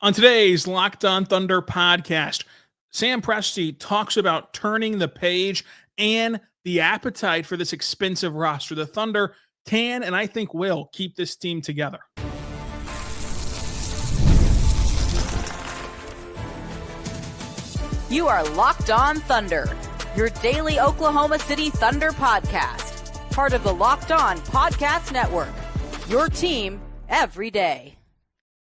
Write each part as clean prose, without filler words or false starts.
On today's Locked On Thunder podcast, Sam Presti talks about turning the page and the appetite for this expensive roster. The Thunder can and I think will keep this team together. You are Locked On Thunder, your daily Oklahoma City Thunder podcast. Part of the Locked On Podcast Network, your team every day.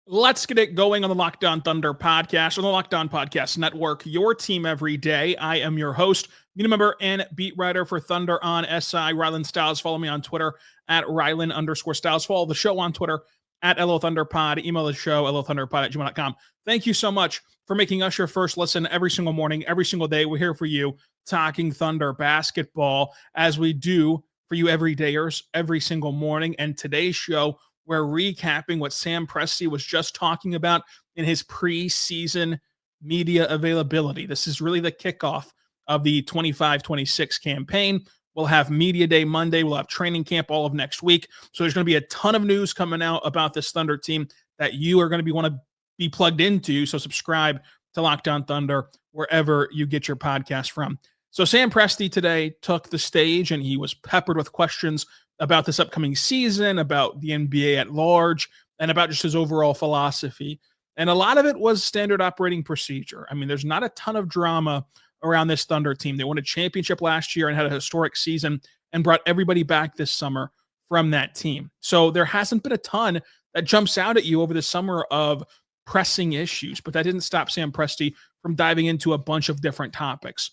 Let's get it going on the Locked On Thunder podcast, on the Locked On Podcast Network, your team every day. I am your host, media member and beat writer for Thunder on SI, Rylan Stiles. Follow me on Twitter at Rylan_Stiles. Follow the show on Twitter at LOThunderPod. Email the show, LOThunderPod@gmail.com. Thank you so much for making us your first listen every single morning, every single day. We're here for you, talking Thunder basketball, as we do for you everydayers every single morning. And today's show, we're recapping what Sam Presti was just talking about in his preseason media availability. This is really the kickoff of the 25-26 campaign. We'll have Media Day Monday. We'll have training camp all of next week. So there's going to be a ton of news coming out about this Thunder team that you are going to want to be plugged into. So subscribe to Locked On Thunder wherever you get your podcast from. So Sam Presti today took the stage and he was peppered with questions about this upcoming season, about the NBA at large, and about just his overall philosophy. And a lot of it was standard operating procedure. I mean, there's not a ton of drama around this Thunder team. They won a championship last year and had a historic season and brought everybody back this summer from that team. So there hasn't been a ton that jumps out at you over the summer of pressing issues, but that didn't stop Sam Presti from diving into a bunch of different topics.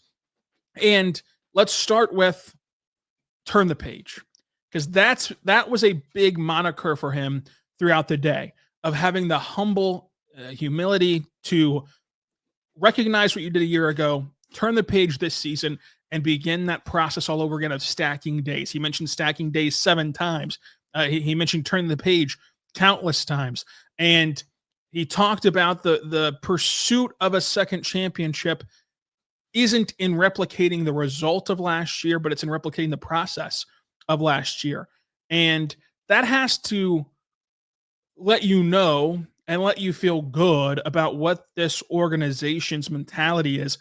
And let's start with turn the page, because that was a big moniker for him throughout the day, of having the humble humility to recognize what you did a year ago, turn the page this season, and begin that process all over again of stacking days. He mentioned stacking days 7 times. He mentioned turning the page countless times. And he talked about the pursuit of a second championship isn't in replicating the result of last year, but it's in replicating the process of last year. And that has to let you know and let you feel good about what this organization's mentality is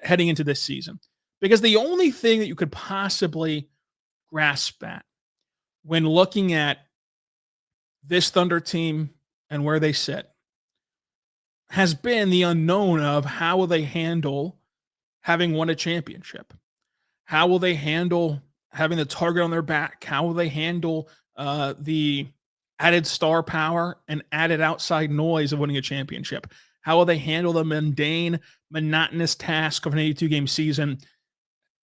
heading into this season. Because the only thing that you could possibly grasp at when looking at this Thunder team and where they sit has been the unknown of how will they handle having won a championship? How will they handle having the target on their back? How will they handle the added star power and added outside noise of winning a championship? How will they handle the mundane, monotonous task of an 82-game season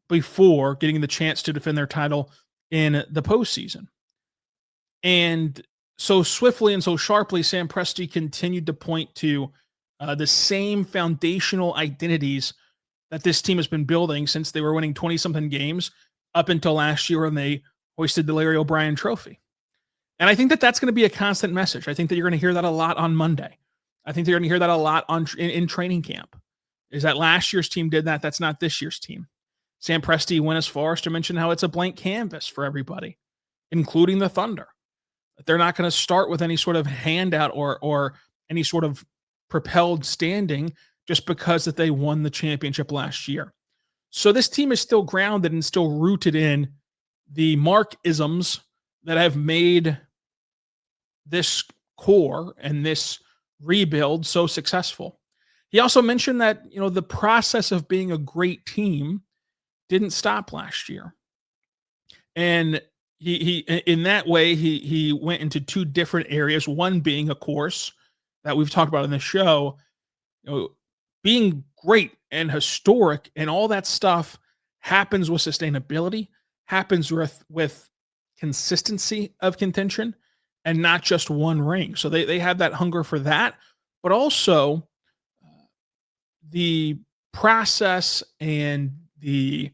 before getting the chance to defend their title in the postseason? And so swiftly and so sharply, Sam Presti continued to point to the same foundational identities that this team has been building since they were winning 20-something games up until last year when they hoisted the Larry O'Brien trophy. And I think that that's going to be a constant message. I think that you're going to hear that a lot on Monday. I think that you're going to hear that a lot in training camp, is that last year's team did that. That's not this year's team. Sam Presti went as far as to mention how it's a blank canvas for everybody, including the Thunder. They're not going to start with any sort of handout or any sort of propelled standing just because that they won the championship last year. So this team is still grounded and still rooted in the Mark-isms that have made this core and this rebuild so successful. He also mentioned that, the process of being a great team didn't stop last year. And he in that way, he went into 2 different areas, one being, of course, that we've talked about in the show, being great and historic and all that stuff happens with sustainability, happens with consistency of contention, and not just one ring. So they have that hunger for that, but also the process and the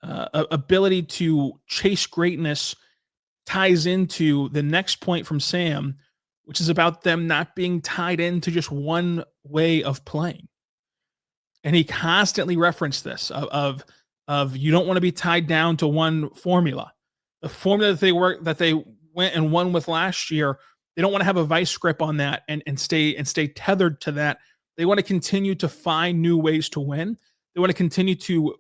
ability to chase greatness ties into the next point from Sam, which is about them not being tied into just one way of playing. And he constantly referenced this of you don't want to be tied down to one formula. The formula that they went and won with last year, They don't want to have a vice grip on that and stay tethered to that. They want to continue to find new ways to win. They want to continue to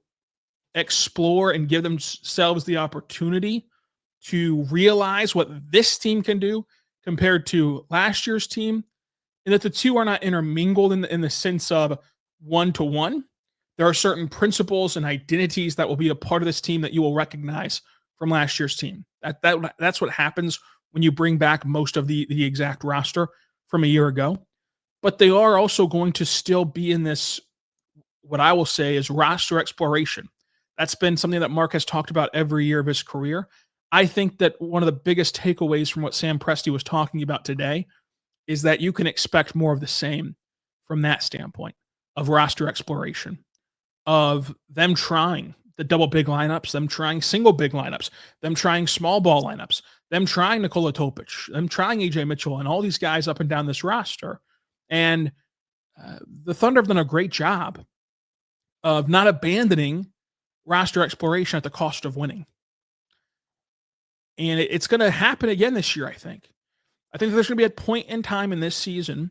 explore and give themselves the opportunity to realize what this team can do compared to last year's team, and that the two are not intermingled in the sense of one-to-one. There are certain principles and identities that will be a part of this team that you will recognize from last year's team. That's what happens when you bring back most of the exact roster from a year ago. But they are also going to still be in this, what I will say is roster exploration. That's been something that Mark has talked about every year of his career. I think that one of the biggest takeaways from what Sam Presti was talking about today is that you can expect more of the same from that standpoint of roster exploration, of them trying the double big lineups, them trying single big lineups, them trying small ball lineups, them trying Nikola Topic, them trying AJ Mitchell, and all these guys up and down this roster. And the Thunder have done a great job of not abandoning roster exploration at the cost of winning. And it's going to happen again this year, I think. I think there's going to be a point in time in this season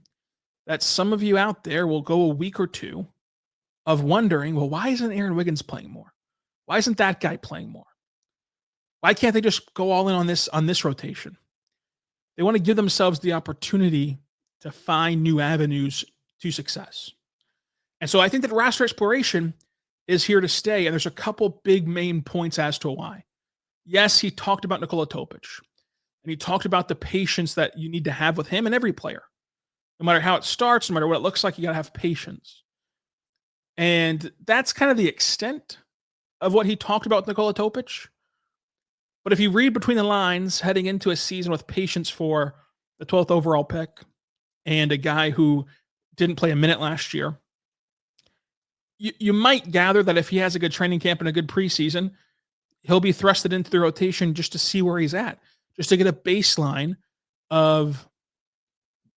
that some of you out there will go a week or two of wondering, well, why isn't Aaron Wiggins playing more? Why isn't that guy playing more? Why can't they just go all in on this rotation? They want to give themselves the opportunity to find new avenues to success. And so I think that roster exploration is here to stay. And there's a couple big main points as to why. Yes, he talked about Nikola Topic, and he talked about the patience that you need to have with him and every player. No matter how it starts, no matter what it looks like, you got to have patience. And that's kind of the extent of what he talked about with Nikola Topic. But if you read between the lines, heading into a season with patience for the 12th overall pick and a guy who didn't play a minute last year, you might gather that if he has a good training camp and a good preseason, he'll be thrusted into the rotation just to see where he's at, just to get a baseline of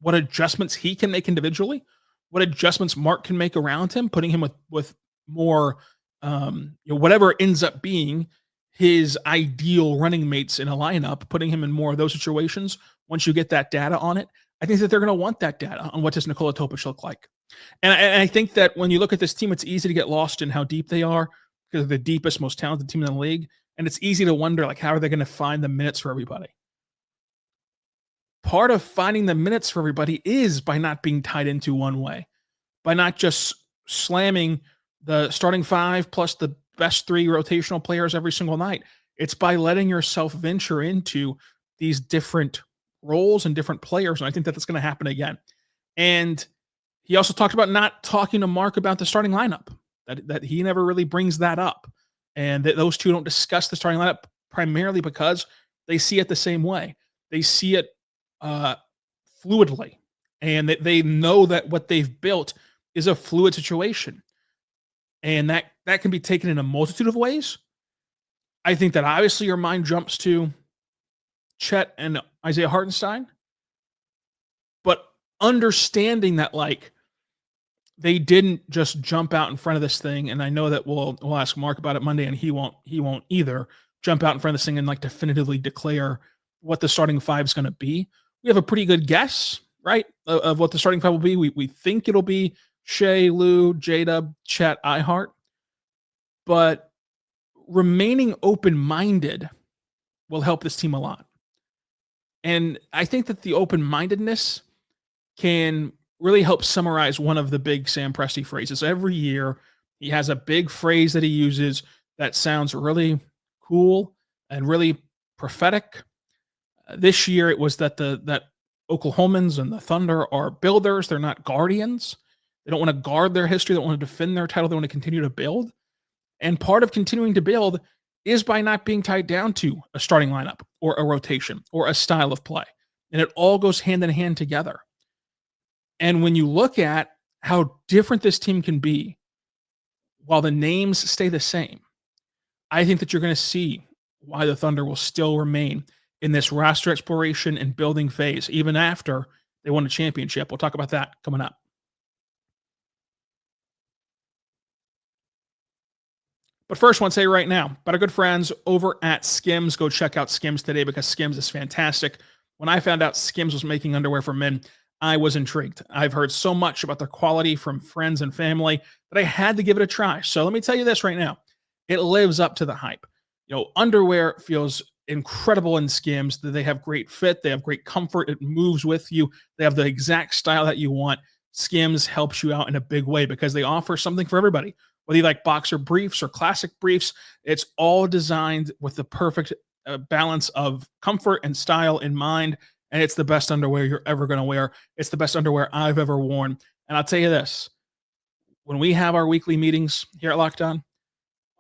what adjustments he can make individually, what adjustments Mark can make around him, putting him with more, whatever ends up being his ideal running mates in a lineup, putting him in more of those situations. Once you get that data on it, I think that they're going to want that data on what does Nikola Topic look like. And I think that when you look at this team, it's easy to get lost in how deep they are because they're the deepest, most talented team in the league. And it's easy to wonder, like, how are they going to find the minutes for everybody? Part of finding the minutes for everybody is by not being tied into one way, by not just slamming the starting five plus the best three rotational players every single night. It's by letting yourself venture into these different roles and different players. And I think that that's going to happen again. And he also talked about not talking to Mark about the starting lineup, that he never really brings that up. And that those two don't discuss the starting lineup primarily because they see it the same way. They see it fluidly. And they know that what they've built is a fluid situation. And that can be taken in a multitude of ways. I think that obviously your mind jumps to Chet and Isaiah Hartenstein. But understanding that, like, they didn't just jump out in front of this thing, and I know that we'll ask Mark about it Monday, and he won't either jump out in front of this thing and like definitively declare what the starting five is going to be. We have a pretty good guess, right, of what the starting five will be. We think it'll be Shea, Lou, J-Dub, Chet, iHeart, but remaining open-minded will help this team a lot. And I think that the open-mindedness can really help summarize one of the big Sam Presti phrases. Every year, he has a big phrase that he uses that sounds really cool and really prophetic. This year, it was that that Oklahomans and the Thunder are builders. They're not guardians. They don't want to guard their history. They don't want to defend their title. They want to continue to build. And part of continuing to build is by not being tied down to a starting lineup or a rotation or a style of play. And it all goes hand in hand together. And when you look at how different this team can be while the names stay the same, I think that you're going to see why the Thunder will still remain in this roster exploration and building phase, even after they won a championship. We'll talk about that coming up. But first, I want to say right now, about our good friends over at Skims. Go check out Skims today because Skims is fantastic. when I found out Skims was making underwear for men, I was intrigued. I've heard so much about the quality from friends and family that I had to give it a try. So let me tell you this right now. It lives up to the hype. Underwear feels incredible in Skims. They have great fit, they have great comfort, it moves with you. They have the exact style that you want. Skims helps you out in a big way because they offer something for everybody. Whether you like boxer briefs or classic briefs, it's all designed with the perfect balance of comfort and style in mind. And it's the best underwear you're ever going to wear. It's the best underwear I've ever worn. And I'll tell you this, when we have our weekly meetings here at Locked On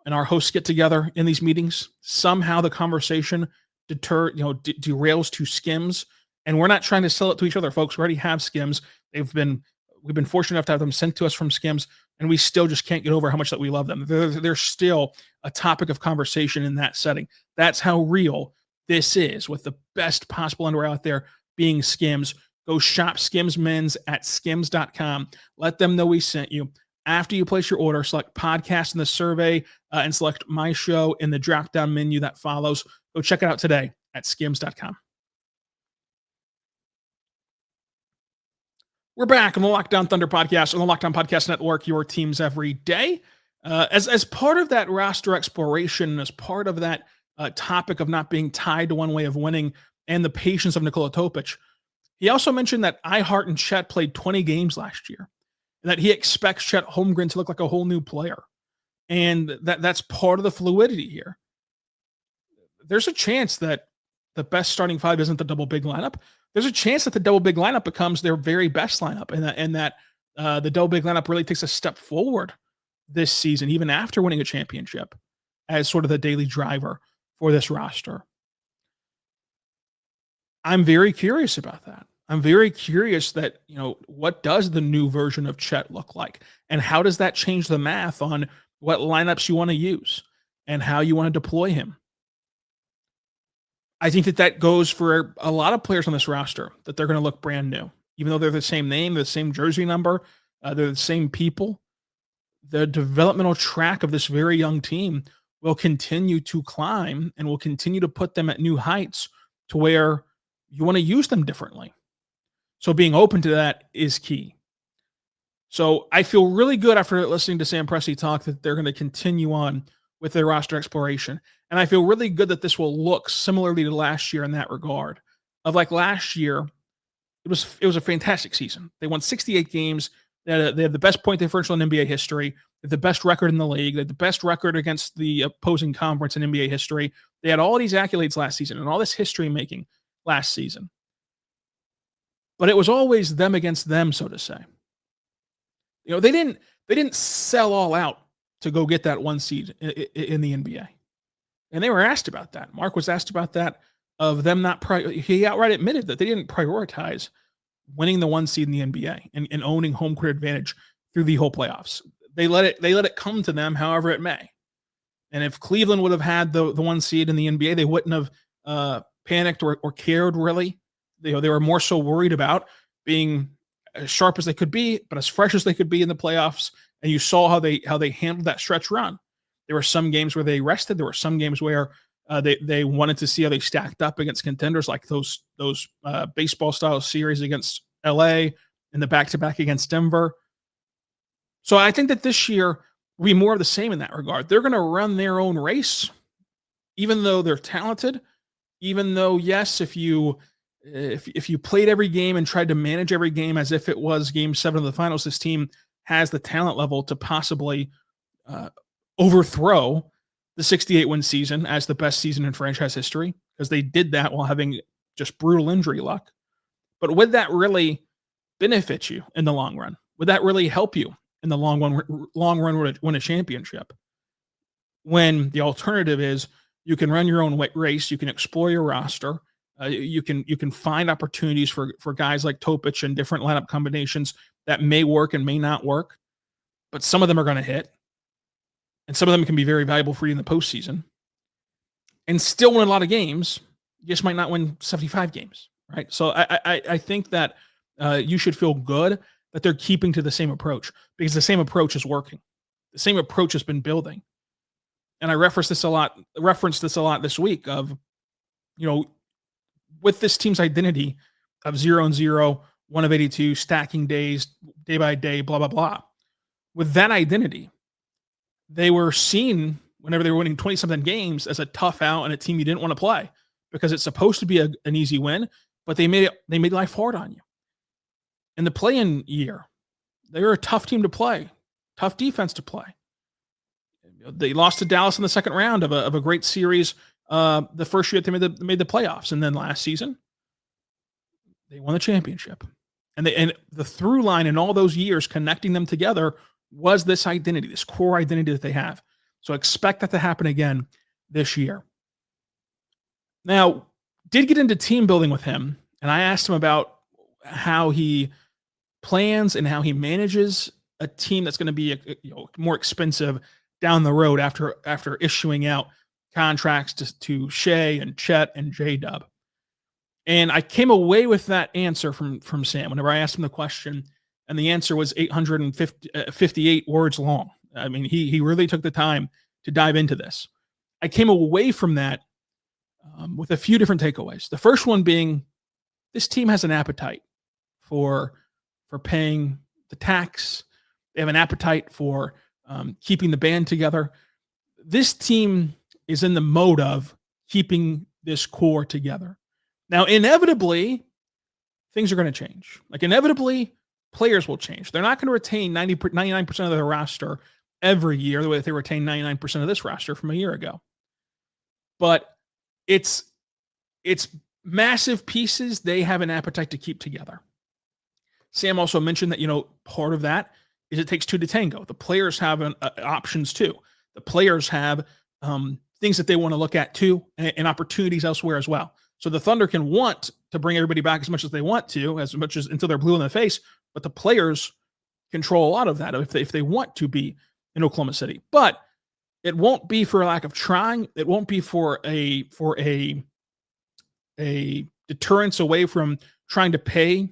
and our hosts get together in these meetings, somehow the conversation derails to Skims. And we're not trying to sell it to each other, folks. We already have Skims. We've been fortunate enough to have them sent to us from Skims, and we still just can't get over how much that we love them. They're still a topic of conversation in that setting. That's how real this is, with the best possible underwear out there being Skims. Go shop Skims Men's at skims.com. Let them know we sent you. After you place your order, select podcast in the survey and select my show in the drop-down menu that follows. Go check it out today at skims.com. We're back on the Locked On Thunder podcast on the Locked On Podcast Network, your teams every day. As part of that roster exploration, as part of that topic of not being tied to one way of winning and the patience of Nikola Topic, he also mentioned that iHeart and Chet played 20 games last year and that he expects Chet Holmgren to look like a whole new player. And that's part of the fluidity here. There's a chance that the best starting five isn't the double big lineup. There's a chance that the double big lineup becomes their very best lineup, and that the double big lineup really takes a step forward this season, even after winning a championship, as sort of the daily driver for this roster. I'm very curious about that. I'm very curious that, what does the new version of Chet look like? And how does that change the math on what lineups you want to use and how you want to deploy him? I think that goes for a lot of players on this roster, that they're going to look brand new. Even though they're the same name, the same jersey number, they're the same people. The developmental track of this very young team will continue to climb and will continue to put them at new heights to where you want to use them differently. So being open to that is key. So I feel really good after listening to Sam Presti talk that they're going to continue on with their roster exploration. And I feel really good that this will look similarly to last year in that regard. Of like last year, it was a fantastic season. They won 68 games. They had the best point differential in NBA history. They had the best record in the league. They had the best record against the opposing conference in NBA history. They had all these accolades last season and all this history making last season. But it was always them against them, so to say. They didn't sell all out to go get that one seed in the NBA. And they were asked about that. Mark was asked about that, of them not he outright admitted that they didn't prioritize winning the one seed in the NBA and owning home court advantage through the whole playoffs. They let it come to them however it may. And if Cleveland would have had the one seed in the NBA, they wouldn't have panicked or cared really. They were more so worried about being as sharp as they could be, but as fresh as they could be in the playoffs. And you saw how they handled that stretch run. There were some games where they rested. There were some games where they wanted to see how they stacked up against contenders, like those baseball style series against LA and the back-to-back against Denver. So I think that this year will be more of the same in that regard. They're going to run their own race, even though they're talented, even though, yes, if you played every game and tried to manage every game as if it was game 7 of the finals, this team has the talent level to possibly overthrow the 68-win season as the best season in franchise history, because they did that while having just brutal injury luck. But would that really benefit you in the long run? Would that really help you in the long run win a championship? When the alternative is you can run your own race, you can explore your roster, you can find opportunities for guys like Topic and different lineup combinations that may work and may not work, but some of them are going to hit, and some of them can be very valuable for you in the postseason, and still win a lot of games. You just might not win 75 games, right? So I think that you should feel good that they're keeping to the same approach, because the same approach is working. The same approach has been building. And I referenced this a lot this week of, with this team's identity of 0-0, 1 of 82, stacking days, day by day, blah, blah, blah. With that identity, they were seen whenever they were winning 20-something games as a tough out and a team you didn't want to play because it's supposed to be an easy win, but they made life hard on you. In the play-in year, they were a tough team to play, tough defense to play. They lost to Dallas in the second round of a great series the first year that they made the playoffs, and then last season they won the championship. And the through line in all those years connecting them together was this identity, this core identity that they have. So expect that to happen again this year. Now, did get into team building with him, and I asked him about how he plans and how he manages a team that's going to be more expensive down the road after issuing out contracts to Shea and Chet and J-Dub. And I came away with that answer from Sam whenever I asked him the question, and the answer was 858 words long. I mean, he really took the time to dive into this. I came away from that with a few different takeaways. The first one being this team has an appetite for paying the tax. They have an appetite for keeping the band together. This team is in the mode of keeping this core together. Now, inevitably, things are going to change. Like, inevitably, players will change. They're not going to retain 99% of their roster every year the way that they retain 99% of this roster from a year ago. But it's massive pieces they have an appetite to keep together. Sam also mentioned that, part of that is it takes two to tango. The players have options too. The players have things that they want to look at too, and opportunities elsewhere as well. So the Thunder can want to bring everybody back as much as they want to, as much as until they're blue in the face, but the players control a lot of that if they want to be in Oklahoma City. But it won't be for a lack of trying. It won't be for a deterrence away from trying to pay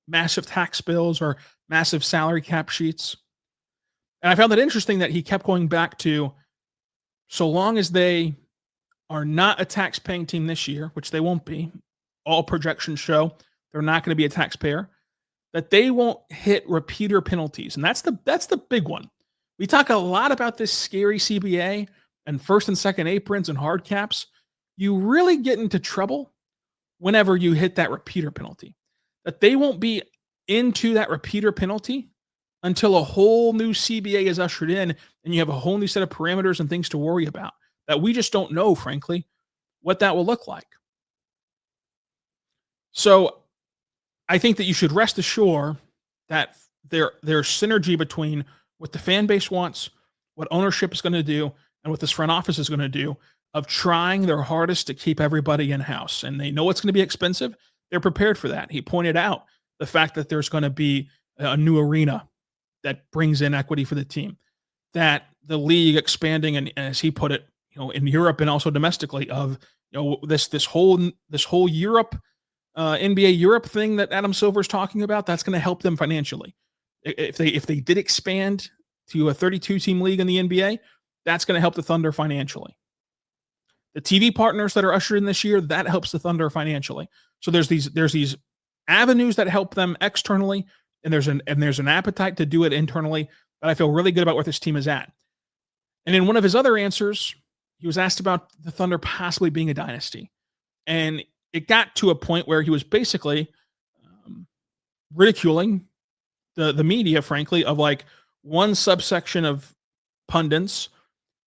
massive tax bills or massive salary cap sheets. And I found it interesting that he kept going back to, so long as they are not a tax-paying team this year, which they won't be, all projections show they're not going to be a taxpayer, that they won't hit repeater penalties. And that's the big one. We talk a lot about this scary CBA and first and second aprons and hard caps. You really get into trouble whenever you hit that repeater penalty. That they won't be into that repeater penalty until a whole new CBA is ushered in and you have a whole new set of parameters and things to worry about that we just don't know, frankly, what that will look like. So I think that you should rest assured that there's synergy between what the fan base wants, what ownership is going to do, and what this front office is going to do of trying their hardest to keep everybody in-house. And they know it's going to be expensive. They're prepared for that. He pointed out the fact that there's going to be a new arena that brings in equity for the team, that the league expanding, and as he put it, in Europe and also domestically, of this whole Europe, NBA Europe thing that Adam Silver is talking about, that's going to help them financially. If they did expand to a 32-team league in the NBA, that's going to help the Thunder financially. The TV partners that are ushered in this year, that helps the Thunder financially. So there's these avenues that help them externally, and there's an appetite to do it internally. But I feel really good about where this team is at. And in one of his other answers, he was asked about the Thunder possibly being a dynasty, and it got to a point where he was basically ridiculing the media, frankly, of like one subsection of pundits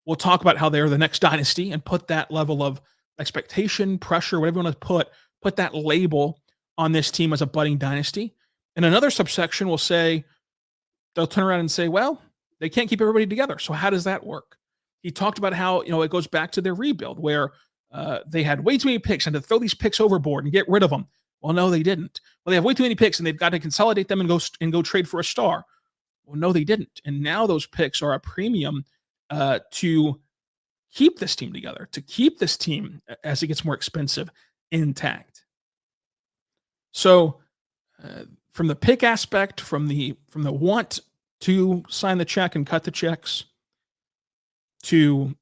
will talk about how they're the next dynasty and put that level of expectation, pressure, whatever you want to put that label on this team as a budding dynasty. And another subsection will say, they'll turn around and say, well, they can't keep everybody together. So how does that work? He talked about how, it goes back to their rebuild where they had way too many picks and to throw these picks overboard and get rid of them. Well, no, they didn't. Well, they have way too many picks and they've got to consolidate them and go trade for a star. Well, no, they didn't. And now those picks are a premium to keep this team together, to keep this team, as it gets more expensive, intact. So from the pick aspect, from the want to sign the check and cut the checks, to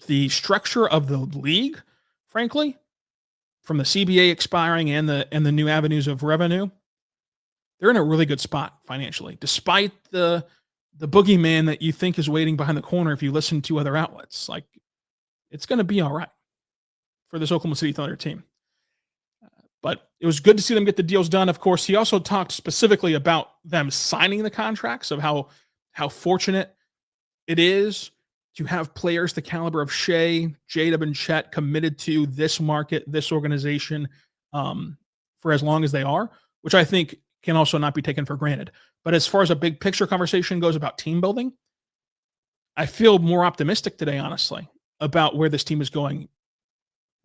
the structure of the league, frankly, from the CBA expiring and the new avenues of revenue, they're in a really good spot financially, despite the boogeyman that you think is waiting behind the corner if you listen to other outlets. Like, it's going to be all right for this Oklahoma City Thunder team. But it was good to see them get the deals done. Of course, he also talked specifically about them signing the contracts, of how fortunate it is to have players the caliber of Shea, J-Dub, and Chet committed to this market, this organization, for as long as they are, which I think can also not be taken for granted. But as far as a big picture conversation goes about team building, I feel more optimistic today, honestly, about where this team is going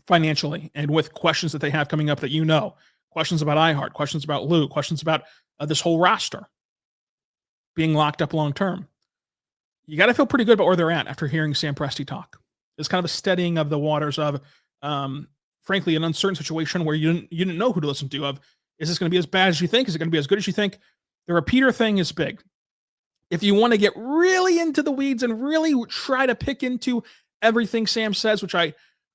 financially, and with questions that they have coming up that questions about iHeart, questions about Lou, questions about this whole roster being locked up long term. You got to feel pretty good about where they're at after hearing Sam Presti talk. It's kind of a steadying of the waters of, frankly, an uncertain situation where you didn't know who to listen to. Of, is this going to be as bad as you think? Is it going to be as good as you think? The repeater thing is big. If you want to get really into the weeds and really try to pick into everything Sam says, which I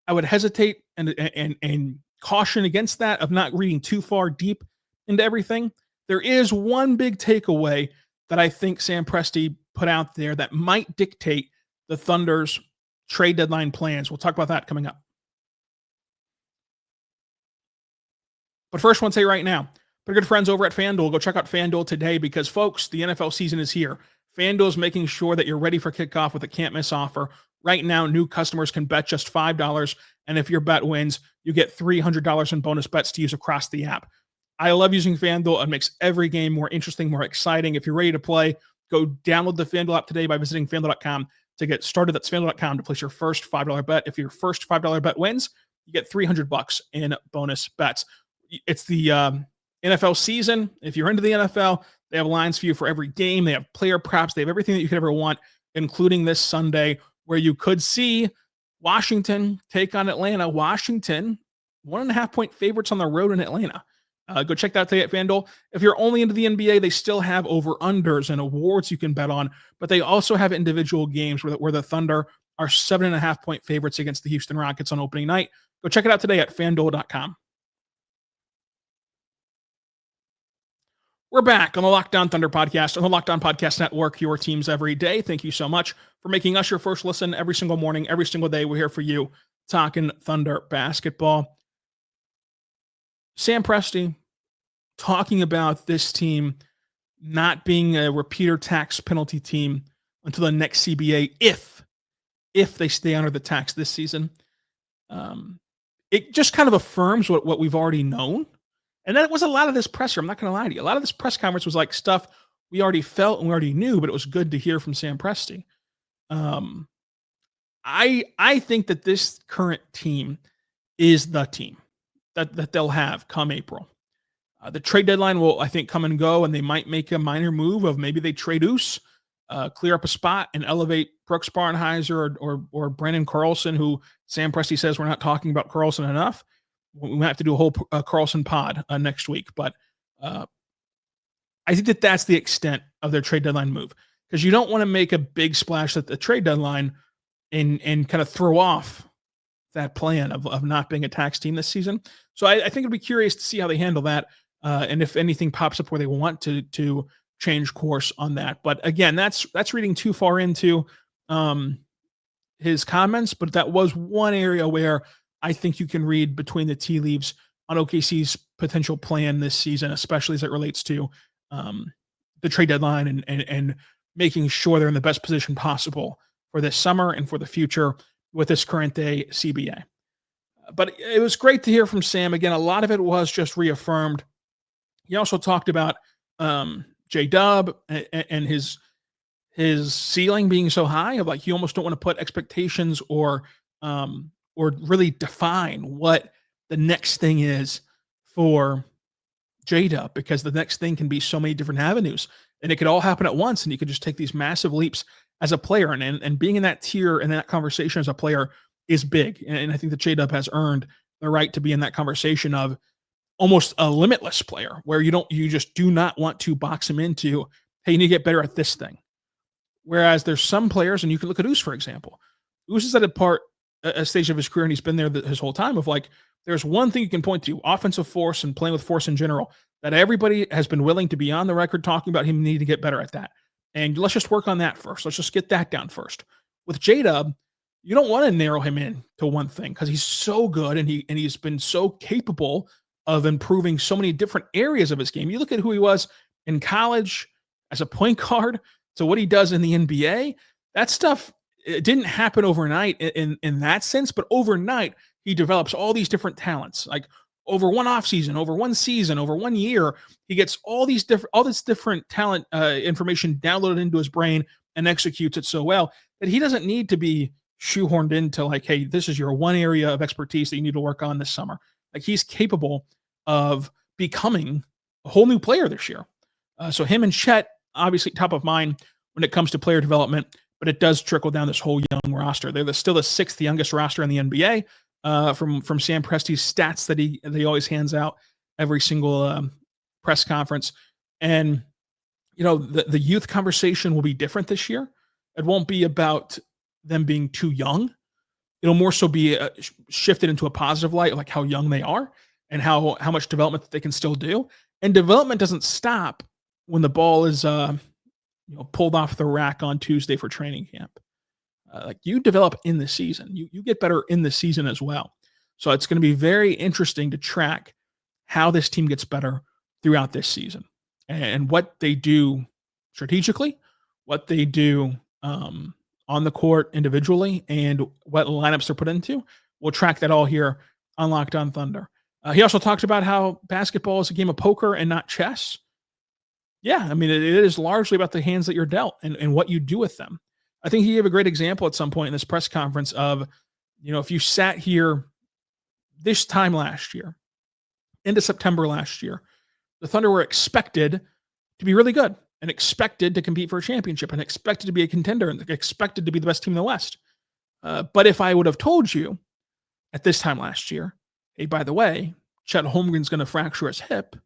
would hesitate and caution against that, of not reading too far deep into everything. There is one big takeaway that I think Sam Presti put out there that might dictate the Thunder's trade deadline plans. We'll talk about that coming up. But first, I want to say right now, our good friends over at FanDuel, go check out FanDuel today, because, folks, the NFL season is here. FanDuel is making sure that you're ready for kickoff with a can't-miss offer. Right now, new customers can bet just $5, and if your bet wins, you get $300 in bonus bets to use across the app. I love using FanDuel. It makes every game more interesting, more exciting. If you're ready to play, go download the FanDuel app today by visiting FanDuel.com to get started. That's FanDuel.com to place your first $5 bet. If your first $5 bet wins, you get $300 in bonus bets. It's the NFL season. If you're into the NFL, they have lines for you for every game. They have player props. They have everything that you could ever want, including this Sunday, where you could see Washington take on Atlanta. Washington, 1.5-point favorites on the road in Atlanta. Go check that out today at FanDuel. If you're only into the NBA, they still have over-unders and awards you can bet on, but they also have individual games where the Thunder are 7.5-point favorites against the Houston Rockets on opening night. Go check it out today at FanDuel.com. We're back on the Locked On Thunder podcast, on the Locked On Podcast Network, your teams every day. Thank you so much for making us your first listen every single morning, every single day. We're here for you, talking Thunder basketball. Sam Presti talking about this team not being a repeater tax penalty team until the next CBA, if they stay under the tax this season. It just kind of affirms what we've already known. And that was a lot of this presser. I'm not going to lie to you. A lot of this press conference was like stuff we already felt and we already knew, but it was good to hear from Sam Presti. I think that this current team is the team that they'll have come April. The trade deadline will, I think, come and go, and they might make a minor move of maybe they trade Oos, clear up a spot, and elevate Brooks Barnhizer or Brandon Carlson, who Sam Presti says we're not talking about Carlson enough. We might have to do a whole Carlson pod next week, but I think that that's the extent of their trade deadline move, because you don't want to make a big splash at the trade deadline and kind of throw off that plan of not being a tax team this season. So I think it'll be curious to see how they handle that, and if anything pops up where they want to change course on that. But again, that's reading too far into his comments, but that was one area where I think you can read between the tea leaves on OKC's potential plan this season, especially as it relates to the trade deadline and making sure they're in the best position possible for this summer and for the future with this current day CBA. But it was great to hear from Sam. Again, a lot of it was just reaffirmed. He also talked about J-Dub and his ceiling being so high, of like, you almost don't want to put expectations or really define what the next thing is for J-Dub, because the next thing can be so many different avenues, and it could all happen at once, and you could just take these massive leaps as a player, and being in that tier and that conversation as a player is big. And I think that J-Dub has earned the right to be in that conversation of almost a limitless player, where you just do not want to box him into, hey, you need to get better at this thing. Whereas there's some players, and you can look at Oos, for example. Oos is at a stage of his career, and he's been there his whole time, of like, there's one thing you can point to, offensive force and playing with force in general, that everybody has been willing to be on the record talking about him needing to get better at that. And let's just work on that first. Let's just get that down first. With J-Dub, you don't want to narrow him in to one thing because he's so good and he's been so capable of improving so many different areas of his game. You look at who he was in college as a point guard to what he does in the NBA. That stuff, it didn't happen overnight in that sense, but overnight he develops all these different talents. Like over one offseason, over one season, over 1 year, he gets all this different talent information downloaded into his brain and executes it so well that he doesn't need to be shoehorned into like, hey, this is your one area of expertise that you need to work on this summer. Like he's capable of becoming a whole new player this year. So him and Chet, obviously top of mind when it comes to player development, but it does trickle down this whole young roster. They're still the 6th youngest roster in the NBA from Sam Presti's stats that he always hands out every single press conference. And, you know, the youth conversation will be different this year. It won't be about them being too young. It'll more so be shifted into a positive light, like how young they are and how much development that they can still do. And development doesn't stop when the ball is pulled off the rack on Tuesday for training camp. Like you develop in the season. You get better in the season as well. So it's going to be very interesting to track how this team gets better throughout this season and what they do strategically, what they do on the court individually, and what lineups they're put into. We'll track that all here on Locked On Thunder. He also talked about how basketball is a game of poker and not chess. Yeah, I mean, it is largely about the hands that you're dealt and what you do with them. I think he gave a great example at some point in this press conference of, if you sat here this time last year, into September last year, the Thunder were expected to be really good and expected to compete for a championship and expected to be a contender and expected to be the best team in the West. But if I would have told you at this time last year, hey, by the way, Chet Holmgren's going to fracture his hip,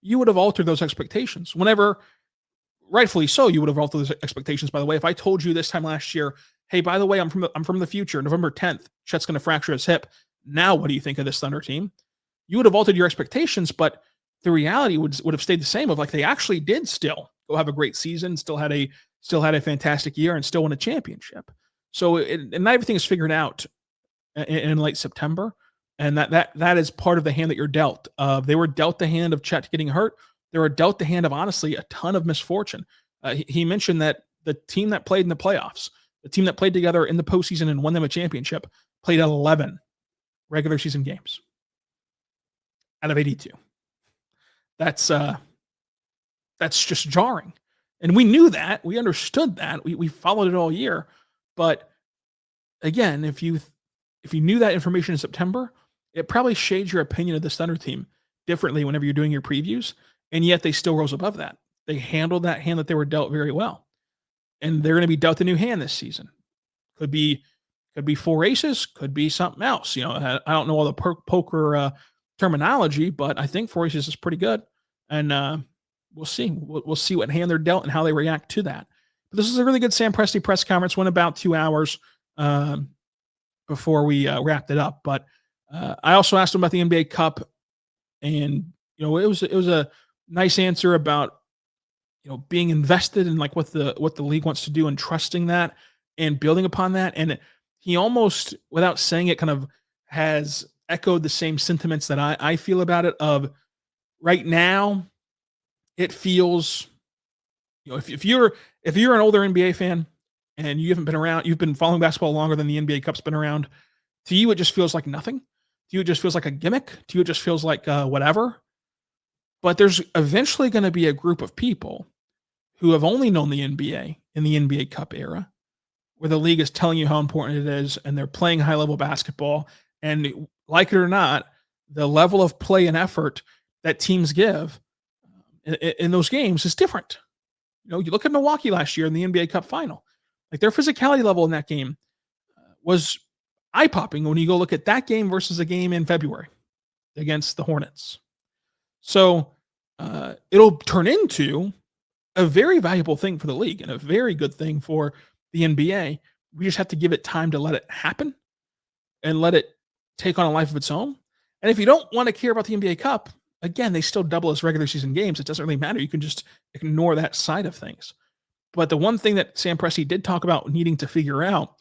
you would have altered those expectations. Whenever, rightfully so, you would have altered those expectations. By the way, if I told you this time last year, hey, by the way, I'm from the future, November 10th, Chet's going to fracture his hip. Now, what do you think of this Thunder team? You would have altered your expectations, but the reality would have stayed the same. Of like they actually did still go have a great season, still had a fantastic year, and still won a championship. So, and not everything is figured out in late September. And that is part of the hand that you're dealt. They were dealt the hand of Chet getting hurt. They were dealt the hand of, honestly, a ton of misfortune. He mentioned that the team that played in the playoffs, the team that played together in the postseason and won them a championship, played 11 regular season games out of 82. That's just jarring. And we knew that. We understood that. We followed it all year. But again, if you knew that information in September, it probably shades your opinion of this Thunder team differently whenever you're doing your previews, and yet they still rose above that. They handled that hand that they were dealt very well, and they're going to be dealt a new hand this season. Could be 4 aces, could be something else. I don't know all the poker terminology, but I think 4 aces is pretty good, and we'll see. We'll see what hand they're dealt and how they react to that. But this is a really good Sam Presti press conference. Went about 2 hours. Before we wrapped it up. But I also asked him about the NBA Cup, and it was a nice answer about being invested in like what the league wants to do and trusting that and building upon that. And he almost, without saying it, kind of has echoed the same sentiments that I feel about it. Of right now, it feels if you're an older NBA fan, and you haven't been around, you've been following basketball longer than the NBA Cup's been around, to you it just feels like nothing. To you it just feels like a gimmick. To you it just feels like whatever. But there's eventually going to be a group of people who have only known the NBA in the NBA Cup era, where the league is telling you how important it is, and they're playing high-level basketball. And like it or not, the level of play and effort that teams give in those games is different. You look at Milwaukee last year in the NBA Cup final. Like their physicality level in that game was eye-popping when you go look at that game versus a game in February against the Hornets. So it'll turn into a very valuable thing for the league and a very good thing for the NBA. We just have to give it time to let it happen and let it take on a life of its own. And if you don't want to care about the NBA Cup, again, they still double as regular season games. It doesn't really matter. You can just ignore that side of things. But the one thing that Sam Presti did talk about needing to figure out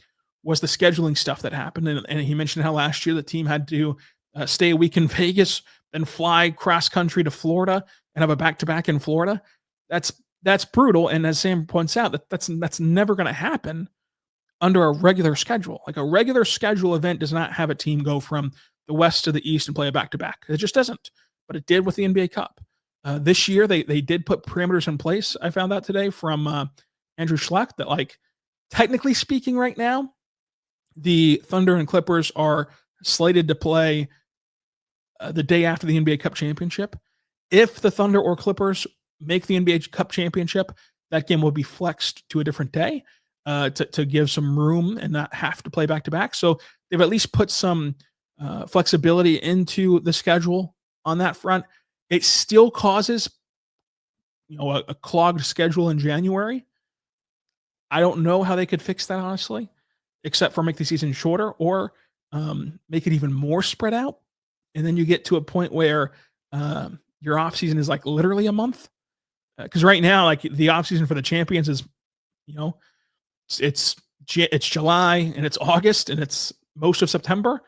was the scheduling stuff that happened. And he mentioned how last year the team had to stay a week in Vegas, then fly cross country to Florida and have a back-to-back in Florida. That's brutal. And as Sam points out, that's never going to happen under a regular schedule. Like a regular schedule event does not have a team go from the West to the East and play a back-to-back. It just doesn't. But it did with the NBA Cup. This year, they did put parameters in place. I found out today from Andrew Schlecht that, like, technically speaking right now, the Thunder and Clippers are slated to play the day after the NBA Cup championship. If the Thunder or Clippers make the NBA Cup championship, that game will be flexed to a different day to give some room and not have to play back-to-back. So they've at least put some flexibility into the schedule on that front. It still causes, a clogged schedule in January. I don't know how they could fix that, honestly, except for make the season shorter or make it even more spread out. And then you get to a point where your offseason is like literally a month. Because right now, like the offseason for the champions is, it's July and it's August and it's most of September.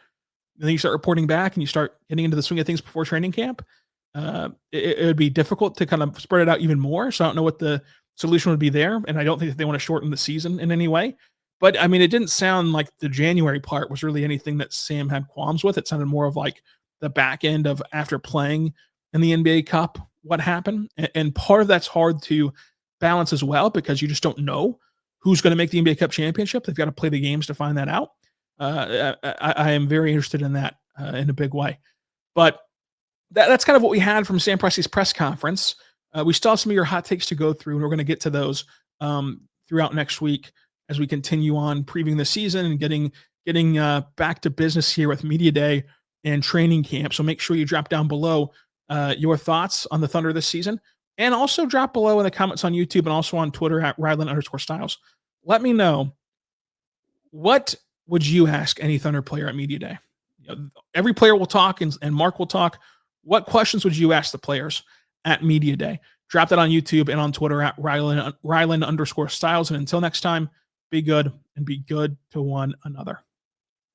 And then you start reporting back and you start getting into the swing of things before training camp. It would be difficult to kind of spread it out even more. So I don't know what the solution would be there. And I don't think that they want to shorten the season in any way. But I mean, it didn't sound like the January part was really anything that Sam had qualms with. It sounded more of like the back end of after playing in the NBA Cup, what happened. And part of that's hard to balance as well because you just don't know who's going to make the NBA Cup championship. They've got to play the games to find that out. I am very interested in that in a big way. But that's kind of what we had from Sam Presti's press conference. We still have some of your hot takes to go through, and we're going to get to those throughout next week as we continue on previewing the season and getting back to business here with Media Day and training camp. So make sure you drop down below your thoughts on the Thunder this season, and also drop below in the comments on YouTube and also on Twitter at Rylan_Stiles. Let me know, what would you ask any Thunder player at Media Day? Every player will talk and Mark will talk. What questions would you ask the players at Media Day? Drop that on YouTube and on Twitter at Rylan_Stiles. And until next time, be good and be good to one another.